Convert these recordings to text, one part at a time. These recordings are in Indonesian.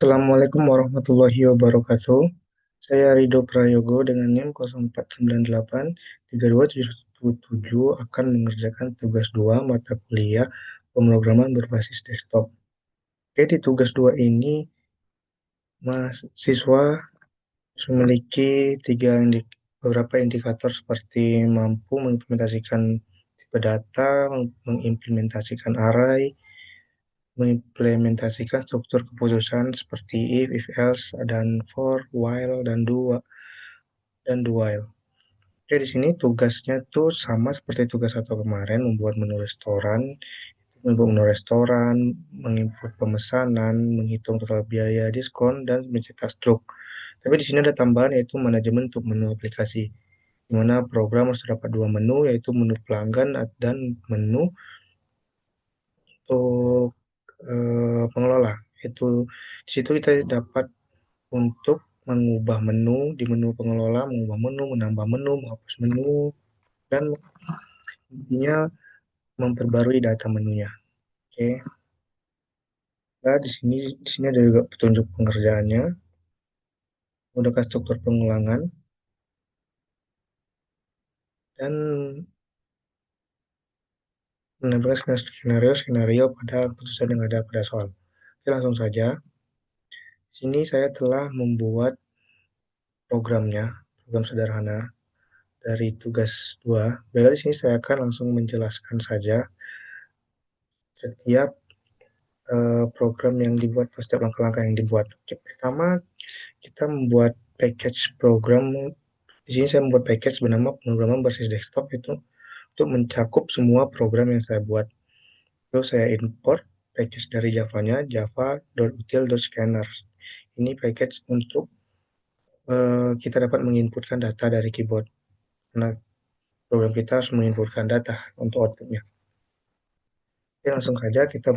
Assalamualaikum warahmatullahi wabarakatuh. Saya Rido Prayogo dengan NIM 0498 3277 akan mengerjakan tugas 2 mata kuliah pemrograman berbasis desktop. Oke, di tugas 2 ini mahasiswa memiliki beberapa indikator seperti mampu mengimplementasikan tipe data, mengimplementasikan array, mengimplementasikan struktur keputusan seperti if else, dan for, while, dan do while. Oke, di sini tugasnya tuh sama seperti tugas satu kemarin, membuat menu restoran, menginput pemesanan, menghitung total biaya diskon, dan mencetak struk. Tapi di sini ada tambahan yaitu manajemen untuk menu aplikasi, di mana program harus terdapat dua menu, yaitu menu pelanggan dan menu untuk pengelola. Itu di situ kita dapat untuk mengubah menu di menu pengelola, mengubah menu, menambah menu, menghapus menu, dan intinya memperbarui data menunya. Oke. Nah, di sini ada juga petunjuk pengerjaannya, menggunakan struktur pengulangan dan menambahkan skenario pada keputusan yang ada pada soal. Oke, langsung saja. Di sini saya telah membuat programnya, program sederhana dari tugas 2. Baiklah, di sini saya akan langsung menjelaskan saja setiap program yang dibuat atau setiap langkah-langkah yang dibuat. Oke, pertama kita membuat package program. Di sini saya membuat package bernama pemrograman berbasis desktop itu untuk mencakup semua program yang saya buat. Terus saya import package dari Java-nya, java.util.scanner. Ini package untuk kita dapat menginputkan data dari keyboard. Nah, program kita harus menginputkan data untuk outputnya. Oke, langsung saja kita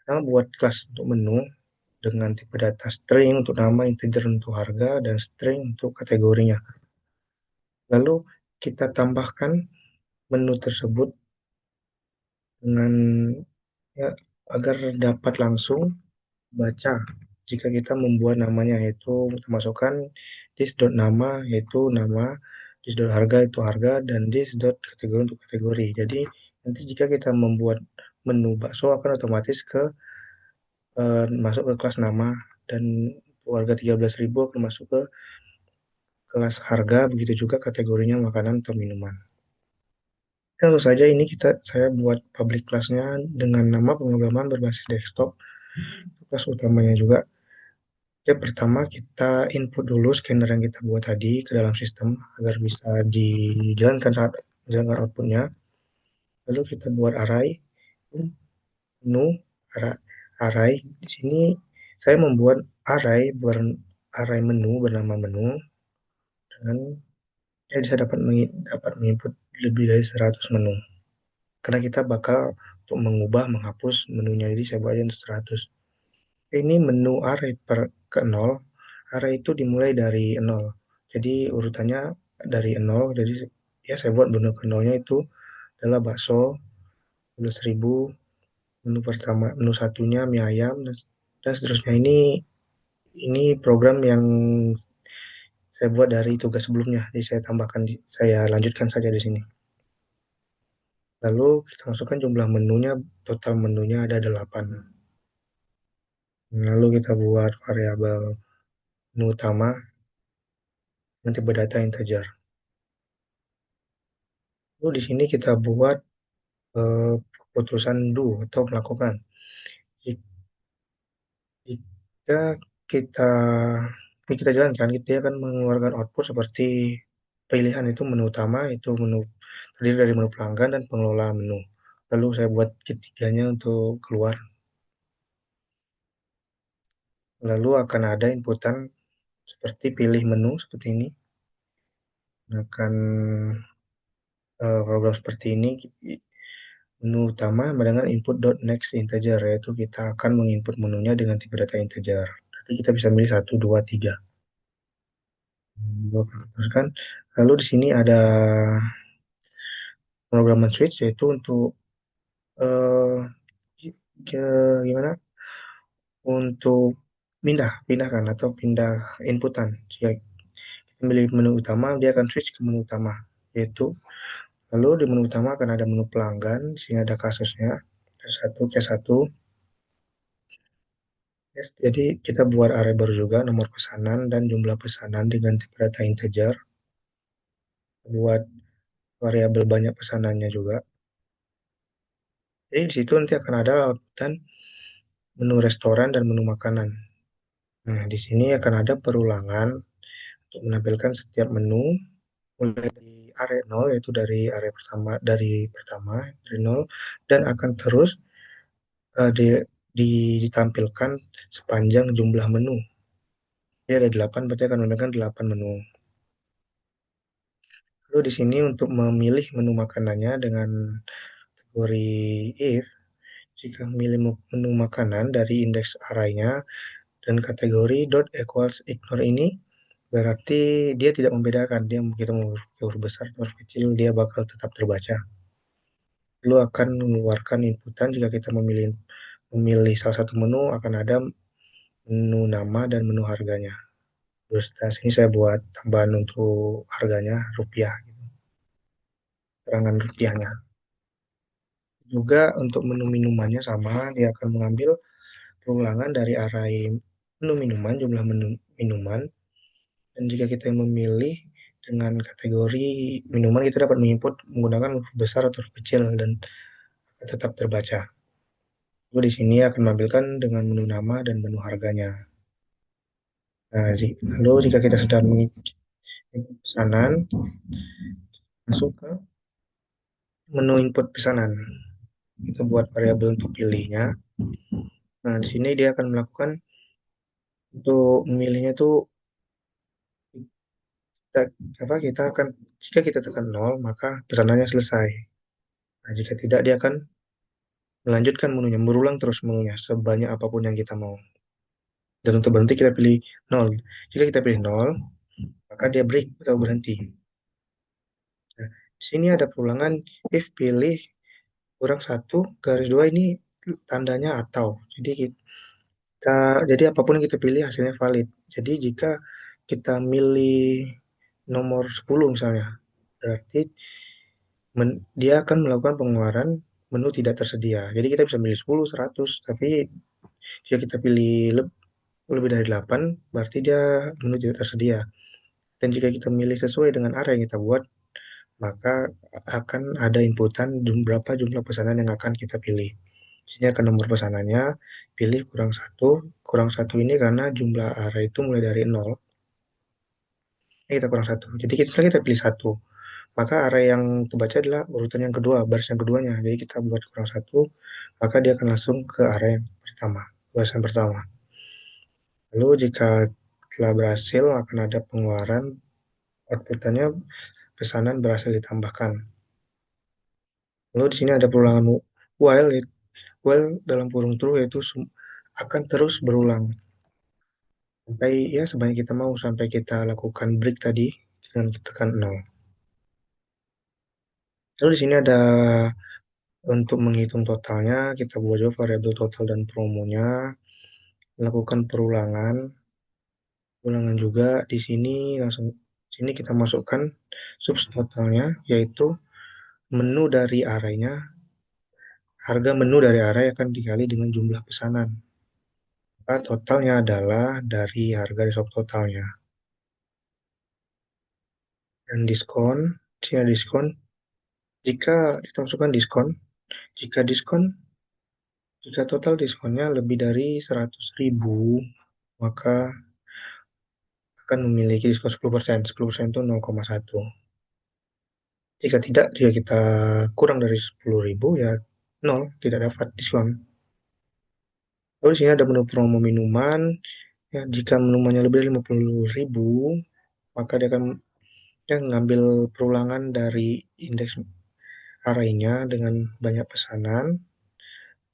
buat kelas untuk menu dengan tipe data string untuk nama, integer untuk harga, dan string untuk kategorinya. Lalu kita tambahkan menu tersebut dengan ya, agar dapat langsung baca jika kita membuat namanya, yaitu kita masukkan this.nama yaitu nama, this.harga itu harga, dan this.kategori untuk kategori. Jadi nanti jika kita membuat menu bakso akan otomatis masuk ke kelas nama, dan harga 13.000 akan masuk ke kelas harga, begitu juga kategorinya makanan atau minuman. Tentu saja ini saya buat public class-nya dengan nama pemrograman berbasis desktop, kelas utamanya juga. Ya, pertama kita input dulu scanner yang kita buat tadi ke dalam sistem agar bisa dijalankan saat menjalankan outputnya. Lalu kita buat array, menu, array. Di sini saya membuat array menu bernama menu dengan bisa dapat menginput lebih dari 100 menu. Karena kita bakal untuk mengubah, menghapus menunya, jadi saya buatin 100. Ini menu array ke 0. Array itu dimulai dari 0. Jadi urutannya dari 0. Jadi ya saya buat menu ke 0-nya itu adalah bakso, 10.000, menu pertama, menu satunya mie ayam, dan seterusnya. Ini program yang saya buat dari tugas sebelumnya. Jadi saya lanjutkan saja di sini. Lalu kita masukkan jumlah menunya, total menunya ada 8. Lalu kita buat variabel menu utama, nanti berdata integer. Lalu di sini kita buat keputusan do atau melakukan. Jika kita kita jalankan, dia akan mengeluarkan output seperti pilihan, itu menu utama, itu menu terdiri dari menu pelanggan dan pengelola menu. Lalu saya buat ketiganya untuk keluar. Lalu akan ada inputan seperti pilih menu seperti ini. Akan program seperti ini, menu utama dengan input .next integer, yaitu kita akan menginput menunya dengan tipe data integer. Jadi kita bisa milih 1, 2, 3. Teruskan. Lalu di sini ada pemrograman switch, yaitu untuk eh, gimana? Untuk pindahkan atau pindah inputan. Jika kita pilih menu utama, dia akan switch ke menu utama, yaitu lalu di menu utama akan ada menu pelanggan, di sini ada kasusnya, satu case satu. Yes, jadi kita buat array baru juga, nomor pesanan dan jumlah pesanan diganti per data integer, buat variabel banyak pesanannya juga. Jadi di situ nanti akan ada outputan menu restoran dan menu makanan. Nah, di sini akan ada perulangan untuk menampilkan setiap menu mulai dari array 0 yaitu dari array pertama dari 0 dan akan terus ditampilkan sepanjang jumlah menu. Jadi ada 8 berarti akan menampilkan 8 menu. Lalu di sini untuk memilih menu makanannya dengan kategori if, jika memilih menu makanan dari indeks arraynya dan kategori dot equals ignore ini, berarti dia tidak membedakan, dia kita mau huruf besar atau huruf kecil, dia bakal tetap terbaca. Lalu akan mengeluarkan inputan jika kita memilih memilih salah satu menu akan ada menu nama dan menu harganya. Terus sini saya buat tambahan untuk harganya rupiah, terangan rupiahnya. Juga untuk menu minumannya sama, dia akan mengambil perulangan dari array menu minuman, jumlah menu minuman. Dan jika kita memilih dengan kategori minuman, kita dapat menginput menggunakan huruf besar atau huruf kecil dan tetap terbaca. Lalu di sini akan menampilkan dengan menu nama dan menu harganya. Nah, lalu jika kita sudah mengikuti pesanan, masuk ke menu input pesanan. Kita buat variabel untuk pilihnya. Nah, di sini dia akan melakukan untuk memilihnya itu kita akan jika kita tekan 0 maka pesanannya selesai. Nah, jika tidak dia akan melanjutkan menunya, berulang terus menunya sebanyak apapun yang kita mau. Dan untuk berhenti kita pilih 0. Jika kita pilih 0, maka dia break atau berhenti. Nah, di sini ada perulangan if pilih kurang satu garis dua ini tandanya atau. Jadi apapun yang kita pilih hasilnya valid. Jadi jika kita milih nomor 10 misalnya, berarti dia akan melakukan pengeluaran menu tidak tersedia. Jadi kita bisa pilih 10, 100, tapi jika kita pilih lebih dari 8, berarti dia menu tidak tersedia. Dan jika kita milih sesuai dengan area yang kita buat, maka akan ada inputan berapa jumlah pesanan yang akan kita pilih. Sini akan nomor pesanannya, pilih kurang satu ini karena jumlah area itu mulai dari 0, kita kurang satu. Jadi setelah kita pilih satu, maka area yang terbaca adalah urutan yang kedua, baris yang keduanya. Jadi kita buat kurang satu, maka dia akan langsung ke area yang pertama, barisan pertama. Lalu jika telah berhasil akan ada pengeluaran outputannya pesanan berhasil ditambahkan. Lalu di sini ada perulangan while, dalam kurung true yaitu akan terus berulang sampai ya sebanyak kita mau sampai kita lakukan break tadi dengan tekan 0. Lalu di sini ada untuk menghitung totalnya kita buat juga variabel total dan promonya, lakukan ulangan juga di sini langsung sini kita masukkan subtotalnya yaitu menu dari arraynya, harga menu dari array akan dikali dengan jumlah pesanan. Maka totalnya adalah dari harga di subtotalnya. Dan diskon, sini ada diskon. Jika kita masukkan diskon, jika jika total diskonnya lebih dari 100.000, maka akan memiliki diskon 10%. 10% itu 0,1. Jika kita kurang dari 10.000, ya 0, tidak dapat diskon. Lalu di sini ada menu promo minuman. Ya, jika minumannya lebih dari 50.000, maka dia akan ngambil perulangan dari indeks arraynya dengan banyak pesanan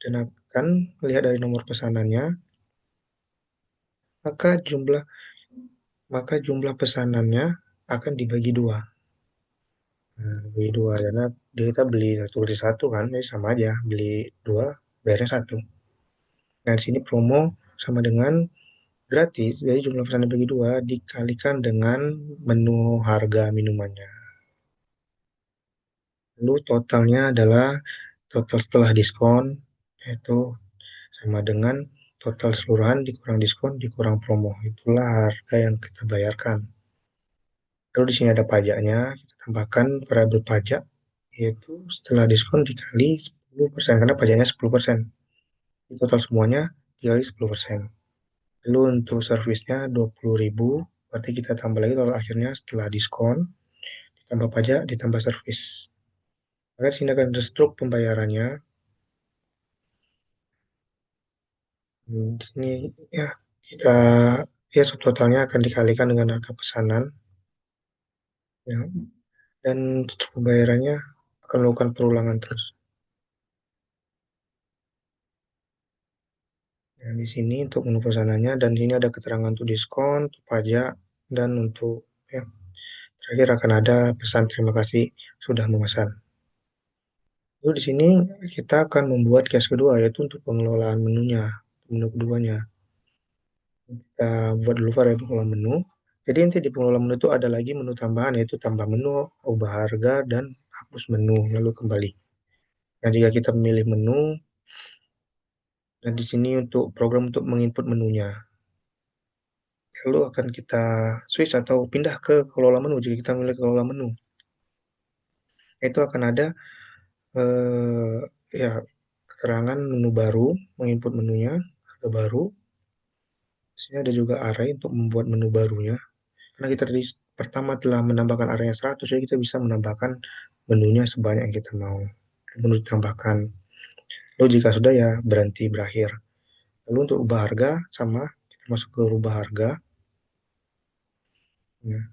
dan akan melihat dari nomor pesanannya, maka jumlah pesanannya akan dibagi dua. Nah, beli dua karena kita beli satu beli satu kan, ini sama aja beli dua bayarnya satu. Nah di sini promo sama dengan Gratis, jadi jumlah pesan dibagi dua dikalikan dengan menu harga minumannya. Lalu totalnya adalah total setelah diskon, yaitu sama dengan total seluruhan dikurang diskon dikurang promo. Itulah harga yang kita bayarkan. Lalu di sini ada pajaknya, kita tambahkan variabel pajak, yaitu setelah diskon dikali 10%, karena pajaknya 10%. Di total semuanya dikali 10%. Lalu untuk servisnya 20.000, berarti kita tambah lagi total akhirnya setelah diskon, ditambah pajak, ditambah servis. Maka di sini akan ada struk pembayarannya. Di sini ya kita ya subtotalnya akan dikalikan dengan harga pesanan ya, dan struk pembayarannya akan melakukan perulangan terus. Ya, di sini untuk menu pesanannya dan di sini ada keterangan untuk diskon, untuk pajak dan untuk ya terakhir akan ada pesan terima kasih sudah memesan. Lalu di sini kita akan membuat case kedua yaitu untuk pengelolaan menunya, menu keduanya. Kita buat dulu variabel pengelola menu. Jadi nanti di pengelola menu itu ada lagi menu tambahan yaitu tambah menu, ubah harga dan hapus menu lalu kembali. Nah, jika kita memilih menu, dan di sini untuk program untuk menginput menunya, lalu akan kita switch atau pindah ke kelola menu. Jika kita memilih kelola menu, itu akan ada ya keterangan menu baru, menginput menunya, harga baru. Di sini ada juga array untuk membuat menu barunya. Karena kita tadi pertama telah menambahkan area 100, jadi kita bisa menambahkan menunya sebanyak yang kita mau. Menu ditambahkan. Lalu jika sudah ya berhenti berakhir. Lalu untuk ubah harga sama, kita masuk ke rubah harga. Nah,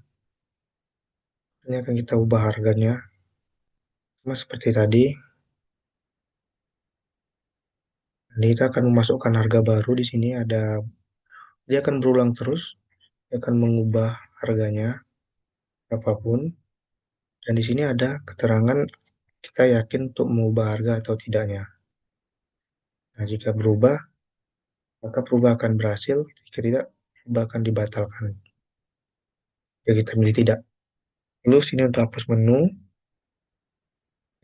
ini akan kita ubah harganya. Sama seperti tadi, jadi kita akan memasukkan harga baru di sini ada dia akan berulang terus, dia akan mengubah harganya apapun. Dan di sini ada keterangan kita yakin untuk mengubah harga atau tidaknya. Nah, jika berubah, maka perubahan akan berhasil, jika tidak, perubahan akan dibatalkan. Jika kita pilih tidak. Lalu sini untuk hapus menu,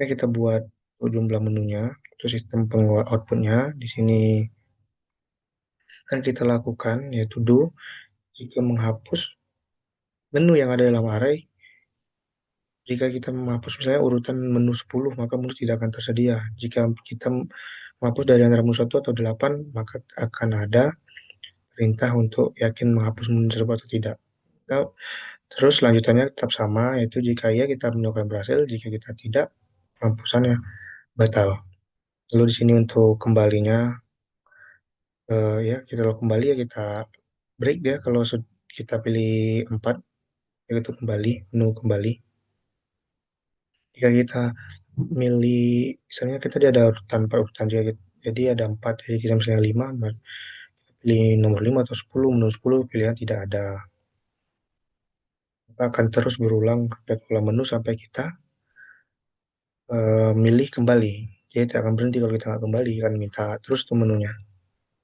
ya kita buat jumlah menunya, itu sistem pengeluar outputnya. Di sini kan kita lakukan, yaitu do, jika menghapus menu yang ada dalam array, jika kita menghapus misalnya urutan menu 10, maka menu tidak akan tersedia. Jika kita menghapus dari antara menu 1 atau 8, maka akan ada perintah untuk yakin menghapus menu tersebut atau tidak. Nah, terus lanjutannya tetap sama, yaitu jika iya kita menemukan berhasil, jika kita tidak, penghapusannya batal. Lalu di sini untuk kembalinya, ya kita kembali ya kita break ya kalau kita pilih 4, yaitu kembali, menu kembali. Jika kita milih, misalnya kita dia ada urutan per urutan, jadi ada 4, jadi kita misalnya 5, pilih nomor 5 atau 10, menu 10 pilihan tidak ada. Maka akan terus berulang sampai pola menu sampai kita milih kembali. Jadi tidak akan berhenti kalau kita nggak kembali, akan minta terus tuh menunya.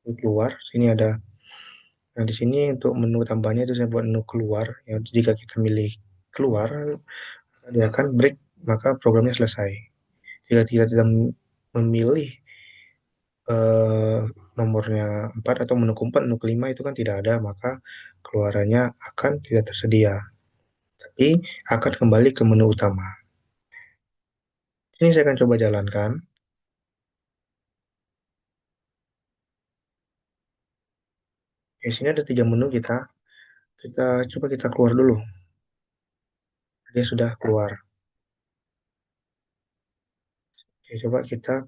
Lalu keluar, sini ada. Nah, di sini untuk menu tambahnya itu saya buat menu keluar. Ya, jika kita milih keluar, dia akan break, maka programnya selesai. Jika kita tidak memilih eh, nomornya 4 atau menu keempat, menu kelima itu kan tidak ada, maka keluarannya akan tidak tersedia. Tapi akan kembali ke menu utama. Ini saya akan coba jalankan. Di sini ada 3 menu kita. Kita coba kita keluar dulu. Dia sudah keluar. Oke, coba kita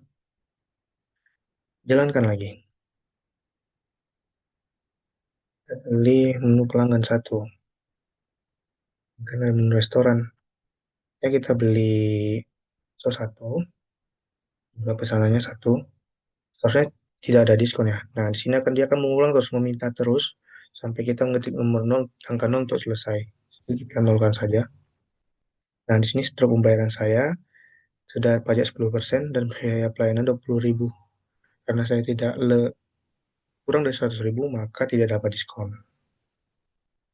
jalankan lagi. Kita pilih menu pelanggan satu. Karena menu restoran. Ya kita beli saus satu. Jumlah pesanannya satu. Harusnya tidak ada diskon ya. Nah, di sini akan dia akan mengulang terus meminta terus sampai kita mengetik nomor 0, angka 0 untuk selesai. Jadi kita nolkan saja. Nah, di sini setelah pembayaran saya sudah pajak 10% dan biaya pelayanan 20.000. Karena saya tidak kurang dari 100.000 maka tidak dapat diskon.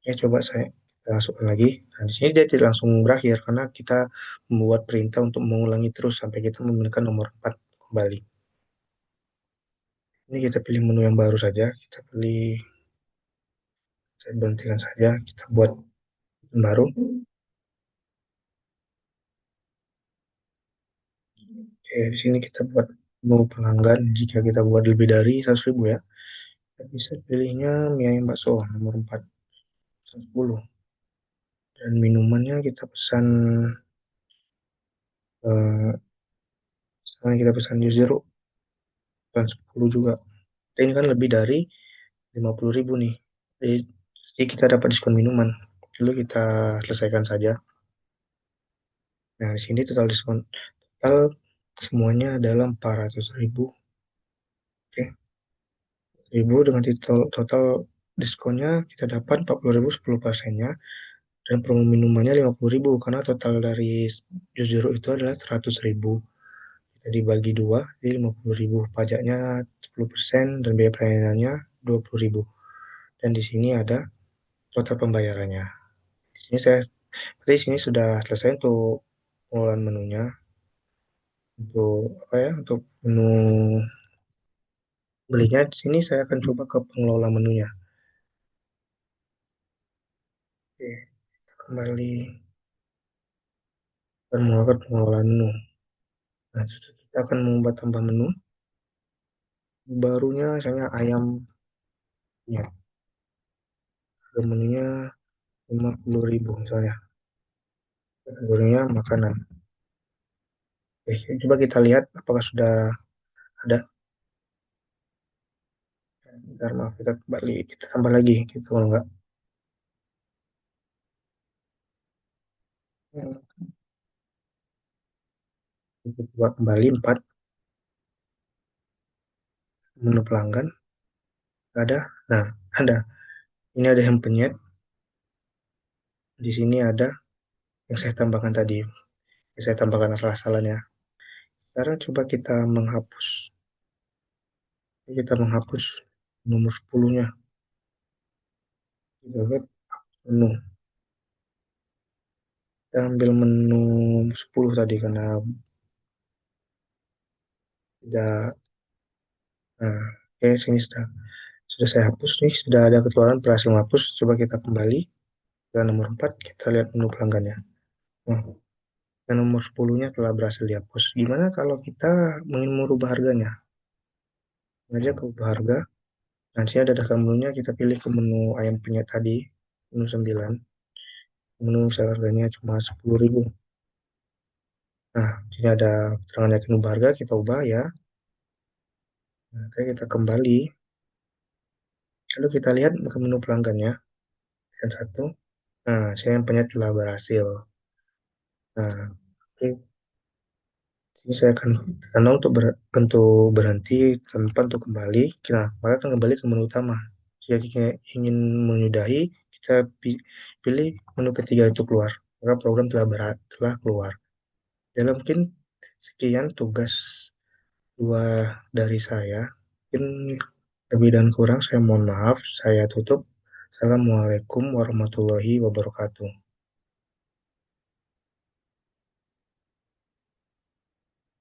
Ya, coba saya masukkan lagi. Nah, di sini dia tidak langsung berakhir karena kita membuat perintah untuk mengulangi terus sampai kita menemukan nomor 4 kembali. Ini kita pilih menu yang baru saja. Kita pilih, saya berhentikan saja. Kita buat yang baru. Oke, di sini kita buat menu pelanggan. Jika kita buat lebih dari 100.000 ya, kita bisa pilihnya mie ayam bakso nomor 4, 110. Dan minumannya kita pesan, misalnya kita pesan jus jeruk, pesan 10 juga. Ini kan lebih dari 50.000 nih. Jadi, jadi kita dapat diskon minuman. Lalu kita selesaikan saja. Nah, di sini total diskon. Total semuanya adalah 400.000. Oke. 1.000 dengan total diskonnya kita dapat 40.000 10%-nya. Dan promo minumannya 50.000 karena total dari jus jeruk itu adalah 100.000. Kita dibagi dua, jadi 50.000. Pajaknya 10% dan biaya pelayanannya 20.000. Dan di sini ada total pembayarannya. Ini saya berarti di sini sudah selesai untuk pengelolaan menunya. Untuk apa ya? Untuk menu belinya di sini saya akan coba ke pengelola menunya. Oke, kembali dan melakukan pengelolaan menu. Nah, kita akan mengubah tambah menu. Barunya misalnya ayam, ya, menunya 50.000 misalnya. Barunya makanan. Oke, coba kita lihat apakah sudah ada. Bentar, maaf, kita kembali, kita tambah lagi, gitu kalau enggak. Kita coba kembali 4, menu pelanggan, ada. Nah, ada. Ini ada yang penyet. Di sini ada yang saya tambahkan tadi. Yang saya tambahkan asal-asalan ya. Sekarang coba kita menghapus. Kita menghapus nomor 10-nya. Kita lihat menu. Kita ambil menu 10 tadi karena tidak. Nah, oke, sini sudah saya hapus nih. Sudah ada keluaran berhasil menghapus. Coba kita kembali ke nomor 4. Kita lihat menu pelanggannya. Nah, yang nomor 10-nya telah berhasil dihapus. Gimana kalau kita ingin merubah harganya? Aja ke ubah harga. Nanti ada dasar menunya, kita pilih ke menu ayam penyet tadi, menu 9. Menu misalnya harganya cuma 10.000. Nah, sini ada keterangan yakin ubah harga, kita ubah ya. Nah, oke, kita kembali. Lalu kita lihat ke menu pelanggannya, yang satu. Nah, saya yang penyet telah berhasil. Nah, oke, sini saya akan tekan untuk berhenti tanpa untuk kembali. Nah, maka akan kembali ke menu utama. Jika kita ingin menyudahi, kita pilih menu ketiga itu keluar. Maka program telah keluar. Ya, mungkin sekian tugas dua dari saya. Mungkin lebih dan kurang saya mohon maaf. Saya tutup. Assalamualaikum warahmatullahi wabarakatuh.